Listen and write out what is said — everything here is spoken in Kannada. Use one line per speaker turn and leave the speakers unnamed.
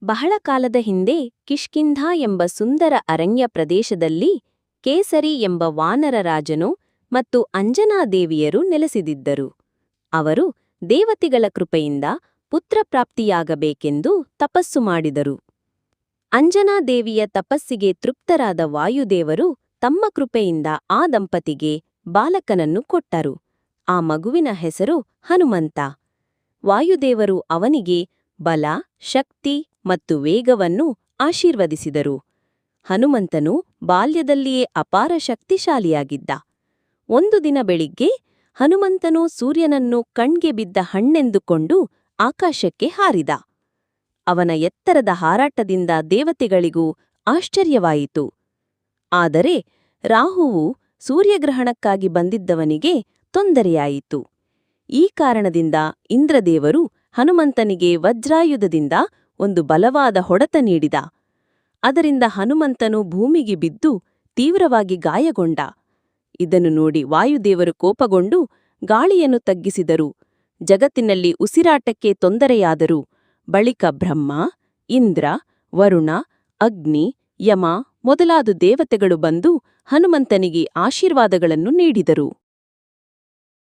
ಬಹಳ ಕಾಲದ ಹಿಂದೆ ಕಿಷ್ಕಿಂಧ ಎಂಬ ಸುಂದರ ಅರಣ್ಯ ಪ್ರದೇಶದಲ್ಲಿ ಕೇಸರಿ ಎಂಬ ವಾನರ ರಾಜನು ಮತ್ತು ಅಂಜನಾದೇವಿಯರು ನೆಲೆಸಿದಿದ್ದರು. ಅವರು ದೇವತೆಗಳ ಕೃಪೆಯಿಂದ ಪುತ್ರಪ್ರಾಪ್ತಿಯಾಗಬೇಕೆಂದು ತಪಸ್ಸು ಮಾಡಿದರು. ಅಂಜನಾದೇವಿಯ ತಪಸ್ಸಿಗೆ ತೃಪ್ತರಾದ ವಾಯುದೇವರು ತಮ್ಮ ಕೃಪೆಯಿಂದ ಆ ದಂಪತಿಗೆ ಬಾಲಕನನ್ನು ಕೊಟ್ಟರು. ಆ ಮಗುವಿನ ಹೆಸರು ಹನುಮಂತ. ವಾಯುದೇವರು ಅವನಿಗೆ ಬಲ, ಶಕ್ತಿ ಮತ್ತು ವೇಗವನ್ನು ಆಶೀರ್ವದಿಸಿದರು. ಹನುಮಂತನು ಬಾಲ್ಯದಲ್ಲಿಯೇ ಅಪಾರ ಶಕ್ತಿಶಾಲಿಯಾಗಿದ್ದ. ಒಂದು ದಿನ ಬೆಳಿಗ್ಗೆ ಹನುಮಂತನು ಸೂರ್ಯನನ್ನು ಕಣ್ಗೆ ಬಿದ್ದ ಹಣ್ಣೆಂದುಕೊಂಡು ಆಕಾಶಕ್ಕೆ ಹಾರಿದ. ಅವನ ಎತ್ತರದ ಹಾರಾಟದಿಂದ ದೇವತೆಗಳಿಗೂ ಆಶ್ಚರ್ಯವಾಯಿತು. ಆದರೆ ರಾಹುವು ಸೂರ್ಯಗ್ರಹಣಕ್ಕಾಗಿ ಬಂದಿದ್ದವನಿಗೆ ತೊಂದರೆಯಾಯಿತು. ಈ ಕಾರಣದಿಂದ ಇಂದ್ರದೇವರು ಹನುಮಂತನಿಗೆ ವಜ್ರಾಯುಧದಿಂದ ಒಂದು ಬಲವಾದ ಹೊಡೆತ ನೀಡಿದ. ಅದರಿಂದ ಹನುಮಂತನು ಭೂಮಿಗೆ ಬಿದ್ದು ತೀವ್ರವಾಗಿ ಗಾಯಗೊಂಡ. ಇದನ್ನು ನೋಡಿ ವಾಯುದೇವರು ಕೋಪಗೊಂಡು ಗಾಳಿಯನ್ನು ತಗ್ಗಿಸಿದರು. ಜಗತ್ತಿನಲ್ಲಿ ಉಸಿರಾಟಕ್ಕೆ ತೊಂದರೆಯಾದರು. ಬಳಿಕ ಬ್ರಹ್ಮ, ಇಂದ್ರ, ವರುಣ, ಅಗ್ನಿ, ಯಮ ಮೊದಲಾದ ದೇವತೆಗಳು ಬಂದು ಹನುಮಂತನಿಗೆ ಆಶೀರ್ವಾದಗಳನ್ನು ನೀಡಿದರು.